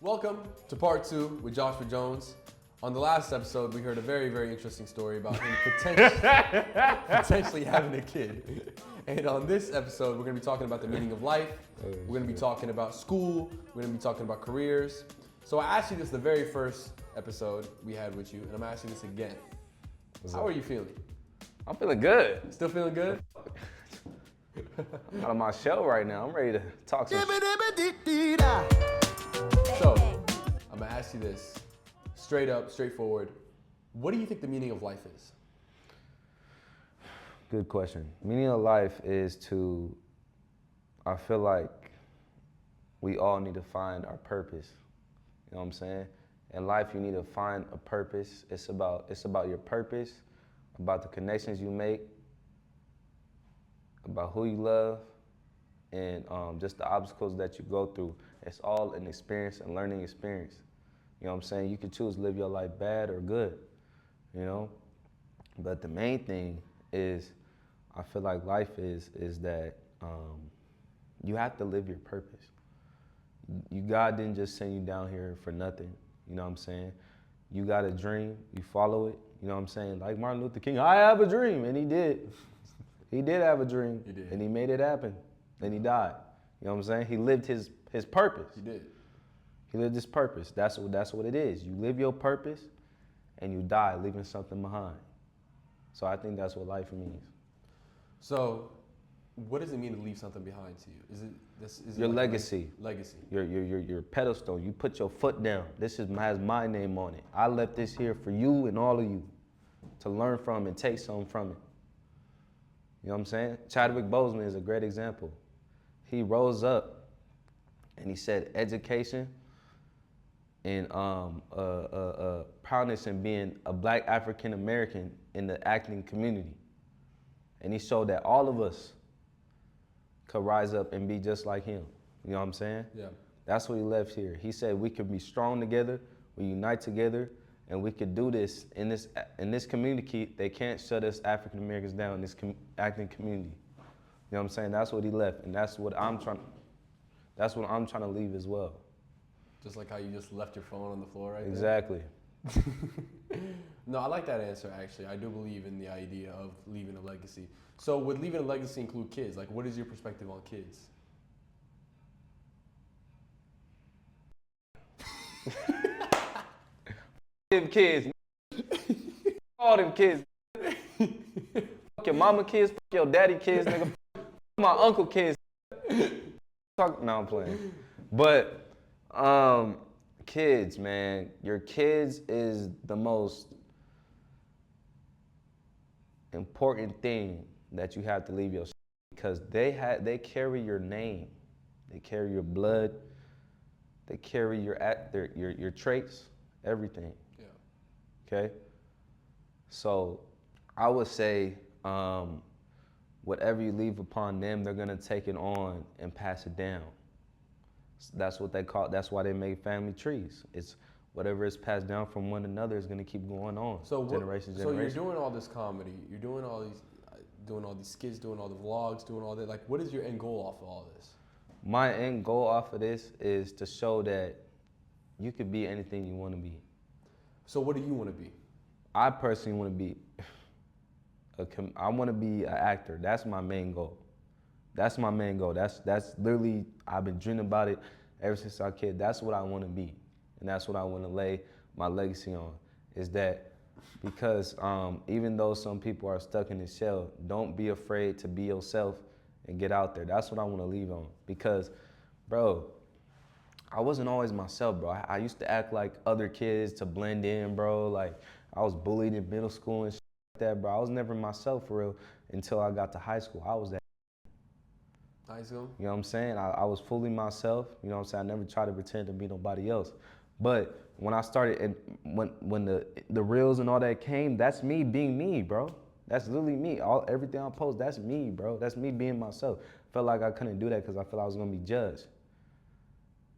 Welcome to part 2 with Joshua Jones. On the last episode, we heard a very, very interesting story about him potentially having a kid. And on this episode, we're going to be talking about the meaning of life. We're going to be talking about school. We're going to be talking about careers. So I asked you this the very first episode we had with you, and I'm asking this again. How are you feeling? I'm feeling good. Still feeling good? I'm out of my shell right now. I'm ready to talk some shit. So, I'm gonna ask you this, straight up, straightforward. What do you think the meaning of life is? Good question. Meaning of life is I feel like we all need to find our purpose. You know what I'm saying? In life, you need to find a purpose. It's about your purpose, about the connections you make, about who you love, and just the obstacles that you go through. It's all an experience, a learning experience. You know what I'm saying? You can choose to live your life bad or good, you know? But the main thing is, I feel like life is that you have to live your purpose. God didn't just send you down here for nothing, you know what I'm saying? You got a dream, you follow it, you know what I'm saying? Like Martin Luther King, I have a dream, and he did. He did have a dream, and he made it happen, and he died. You know what I'm saying? He lived his purpose. He did. He lived his purpose. That's what it is. You live your purpose, and you die leaving something behind. So I think that's what life means. So, what does it mean to leave something behind to you? Is it Your like legacy. Legacy. Your pedestal. You put your foot down. This has my name on it. I left this here for you and all of you to learn from and take something from it. You know what I'm saying? Chadwick Boseman is a great example. He rose up and he said education and proudness in being a black African American in the acting community. And he showed that all of us could rise up and be just like him. You know what I'm saying? Yeah. That's what he left here. He said we could be strong together, we unite together, and we could do this in this community. They can't shut us African Americans down in this acting community. You know what I'm saying? That's what he left, and that's what I'm trying to leave as well. Just like how you just left your phone on the floor right Exactly. there? No, I like that answer, actually. I do believe in the idea of leaving a legacy. So would leaving a legacy include kids? Like, what is your perspective on kids? Them kids. All them kids. Fuck your mama kids, fuck your daddy kids, nigga. Fuck my uncle kids. No, I'm playing. But kids, man, your kids is the most important thing that you have to leave your because they carry your name, they carry your blood, they carry your traits, everything. Yeah. Okay. So I would say whatever you leave upon them, they're gonna take it on and pass it down. That's what they call. That's why they make family trees. It's whatever is passed down from one another is gonna keep going on. So generation. So you're doing all this comedy. You're doing all these skits, doing all the vlogs, doing all that. Like, what is your end goal off of all this? My end goal off of this is to show that you could be anything you want to be. So what do you want to be? I personally want to be. I want to be an actor. That's my main goal. That's my main goal. That's literally, I've been dreaming about it ever since I was a kid. That's what I want to be. And that's what I want to lay my legacy on, is that because even though some people are stuck in this shell, don't be afraid to be yourself and get out there. That's what I want to leave on. Because, bro, I wasn't always myself, bro. I used to act like other kids to blend in, bro. Like, I was bullied in middle school and shit like that, bro. I was never myself for real until I got to high school. I was that. High school? You know what I'm saying? I was fully myself. You know what I'm saying? I never tried to pretend to be nobody else. But when I started, and when the reels and all that came, that's me being me, bro. That's literally me. Everything I post, that's me, bro. That's me being myself. Felt like I couldn't do that because I felt I was gonna be judged.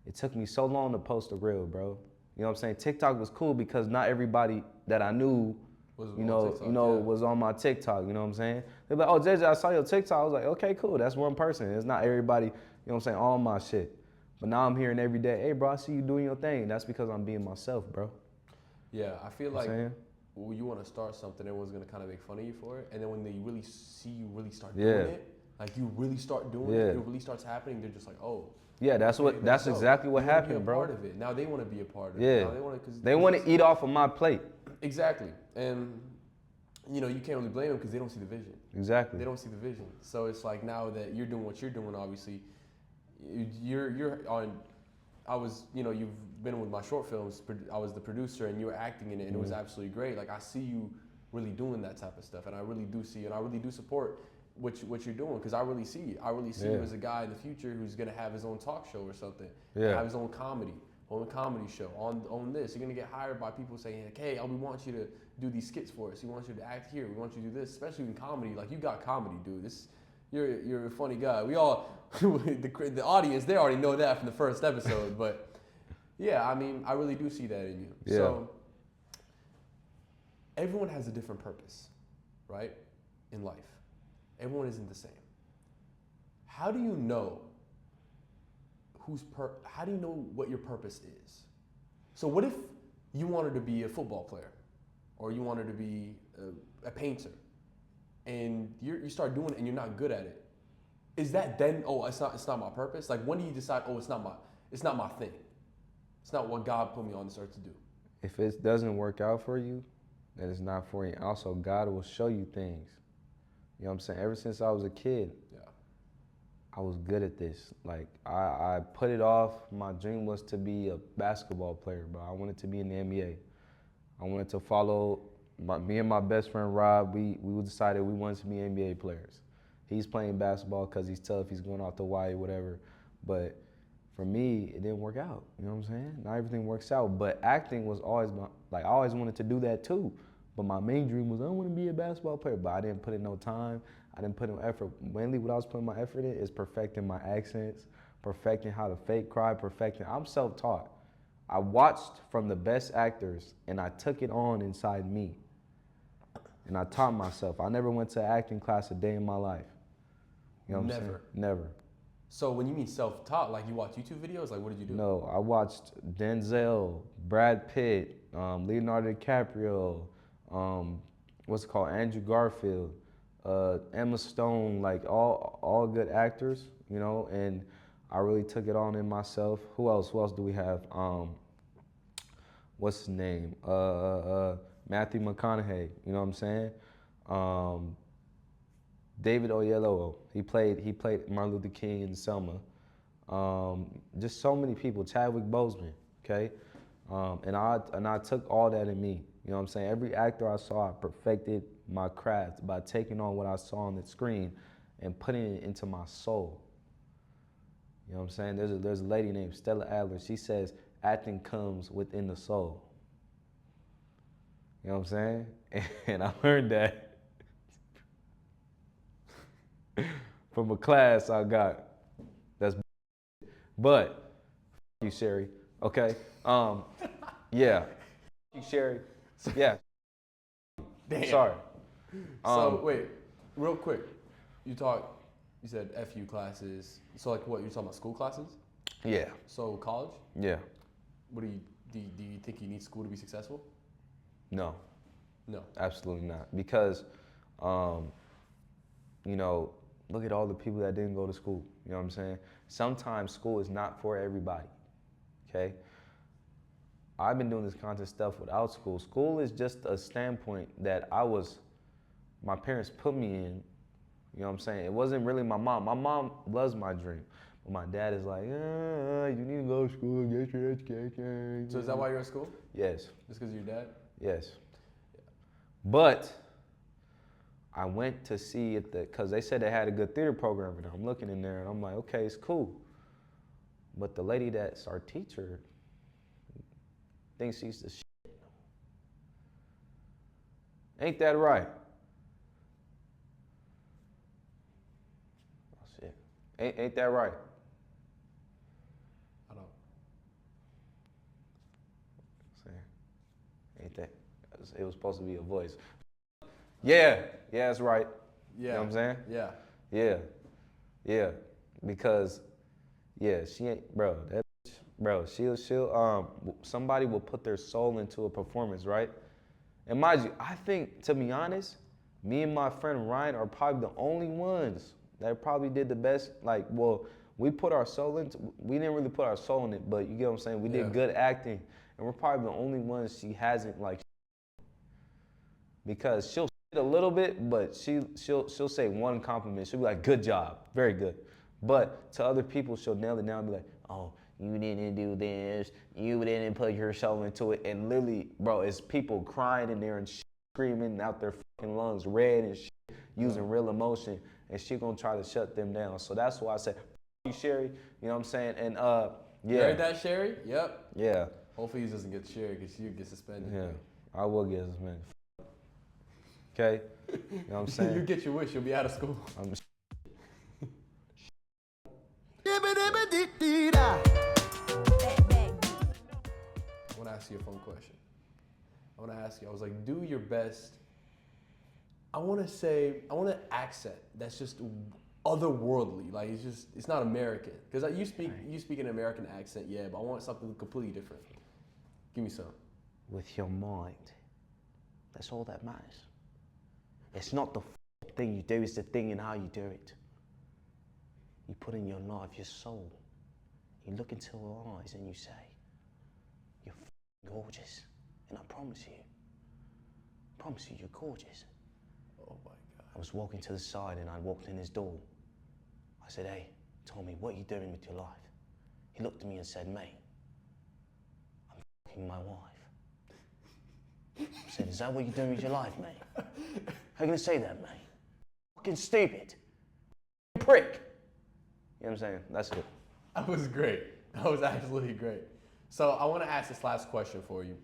It took me so long to post a reel, bro. You know what I'm saying? TikTok was cool because not everybody that I knew was on my TikTok, you know what I'm saying? They're like, oh, JJ, I saw your TikTok. I was like, okay, cool, that's one person. It's not everybody, you know what I'm saying, on my shit. But now I'm hearing every day, hey, bro, I see you doing your thing. That's because I'm being myself, bro. Yeah, I feel like saying? when you want to start something, everyone's going to kind of make fun of you for it. And then when they really see you really start doing it, like you really start doing it, it really starts happening, they're just like, oh. Yeah, that's exactly what happened, bro. Part of it. Now they want to be a part of it. Yeah. Now they want to eat off of my plate. Exactly. And you know, you can't really blame them because they don't see the vision. Exactly. They don't see the vision. So it's like now that you're doing what you're doing, obviously, you're on. I was, you know, you've been with my short films. I was the producer, and you were acting in it, and it was absolutely great. Like I see you really doing that type of stuff, and I really do see, and I really do support what you're doing because I really see you. I really see you as a guy in the future who's gonna have his own talk show or something. Have his own comedy show on this. You're gonna get hired by people saying, like, hey, we want you to do these skits for us. We want you to act here. We want you to do this, especially in comedy. Like you got comedy, dude. You're a funny guy. We all, the audience, they already know that from the first episode. But yeah, I mean, I really do see that in you. Yeah. So everyone has a different purpose, right? In life, everyone isn't the same. How do you know how do you know what your purpose is? So what if you wanted to be a football player, or you wanted to be a painter, and you start doing it and you're not good at it? Is that then, oh, it's not my purpose? Like when do you decide, oh, it's not my thing? It's not what God put me on this earth to do. If it doesn't work out for you, then it's not for you. Also, God will show you things. You know what I'm saying? Ever since I was a kid, I was good at this. Like I put it off. My dream was to be a basketball player, bro. I wanted to be in the NBA. I wanted to follow me and my best friend Rob. We decided we wanted to be NBA players. He's playing basketball because he's tough. He's going off the wire, whatever. But for me, it didn't work out. You know what I'm saying? Not everything works out. But acting was always I always wanted to do that too. But my main dream was I want to be a basketball player. But I didn't put in no time. I didn't put in effort. Mainly what I was putting my effort in is perfecting my accents, perfecting how to fake cry, I'm self-taught. I watched from the best actors and I took it on inside me. And I taught myself. I never went to acting class a day in my life. You know what I'm saying? Never. So when you mean self-taught, like you watch YouTube videos, like what did you do? No, I watched Denzel, Brad Pitt, Leonardo DiCaprio, what's it called, Andrew Garfield, Emma Stone, like all good actors, you know, and I really took it on in myself. Who else do we have? What's his name? Matthew McConaughey, you know what I'm saying? David Oyelowo, he played Martin Luther King in Selma. Just so many people, Chadwick Boseman, okay? And I took all that in me, you know what I'm saying? Every actor I saw, I perfected my craft by taking on what I saw on the screen and putting it into my soul. You know what I'm saying? There's a lady named Stella Adler. She says, acting comes within the soul. You know what I'm saying? And I learned that from a class I got. That's but you, Sherry. Okay. Yeah. You, Sherry. Yeah. Damn. Sorry. So wait, real quick. You said FU classes. So like what, you're talking about school classes? Yeah. So college? Yeah. What do you think you need school to be successful? No. No. Absolutely not. Because, you know, look at all the people that didn't go to school. You know what I'm saying? Sometimes school is not for everybody, okay? I've been doing this content stuff without school. School is just a standpoint that my parents put me in, you know what I'm saying? It wasn't really my mom. My mom loves my dream. But my dad is like, you need to go to school, get your education. So is that why you're in school? Yes. Just because of your dad? Yes. But I went to see it because they said they had a good theater program, and I'm looking in there and I'm like, okay, it's cool. But the lady that's our teacher thinks she's the shit. Ain't that right? Oh shit. Ain't that right? I don't. Ain't that? It was supposed to be a voice. Yeah, that's right. Yeah. You know what I'm saying? Yeah. Yeah. Because Yeah, she ain't, bro. That, bro, she'll, somebody will put their soul into a performance, right? And mind you, I think, to be honest, me and my friend Ryan are probably the only ones that probably did the best. Like, well, we put our soul into, we didn't really put our soul in it, but you get what I'm saying? We did good acting, and we're probably the only ones she hasn't, like, because she'll shit a little bit, but she'll say one compliment. She'll be like, good job, very good. But to other people, she'll nail it down and be like, oh, you didn't do this, you didn't put yourself into it. And literally, bro, it's people crying in there and screaming out their fucking lungs, red and shit, using real emotion, and she gonna try to shut them down. So that's why I said, you, Sherry, you know what I'm saying? And yeah. You heard that, Sherry? Yep. Yeah. Hopefully he doesn't get Sherry because you get suspended. Yeah, I will get suspended. Okay? You know what I'm saying? You get your wish, you'll be out of school. I want to ask you a fun question. I want to ask you, I was like, do your best. I want an accent that's just otherworldly. Like, it's not American. Because you speak an American accent, yeah, but I want something completely different. Give me some. With your mind. That's all that matters. It's not the thing you do, it's the thing in how you do it. You put in your life, your soul. You look into her eyes and you say, you're gorgeous. And I promise you, you're gorgeous. Oh my God. I was walking to the side and I walked in his door. I said, hey, Tommy, what are you doing with your life? He looked at me and said, mate, I'm fucking my wife. I said, is that what you're doing with your life, mate? How are you gonna say that, mate? Fucking stupid. Prick. You know what I'm saying? That's it. That was great. That was absolutely great. So I want to ask this last question for you.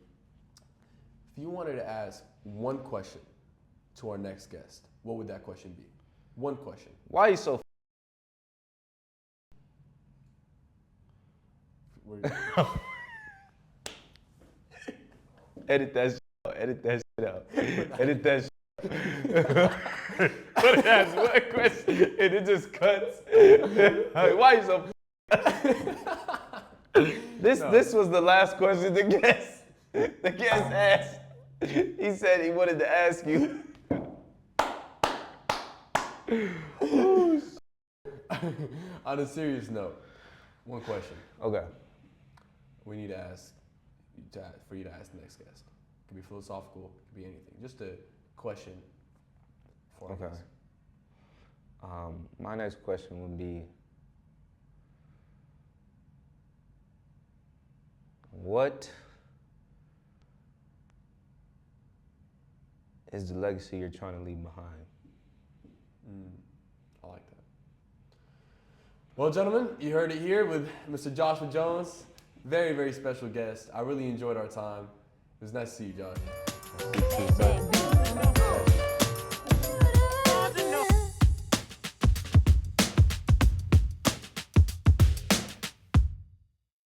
If you wanted to ask one question to our next guest, what would that question be? One question. Why are you so Edit that shit out. Edit that shit out. Edit that shit out. But it has one question and it just cuts. Like, why are you so This was the last question the guest asked. He said he wanted to ask you. On a serious note, one question. Okay. We need to ask for you to ask the next guest. It could be philosophical, it could be anything. Just a question for our guest. My next question would be, what is the legacy you're trying to leave behind? I like that. Well, gentlemen, you heard it here with Mr. Joshua Jones. Very, very special guest. I really enjoyed our time. It was nice to see you, Josh. Nice to see you, sir.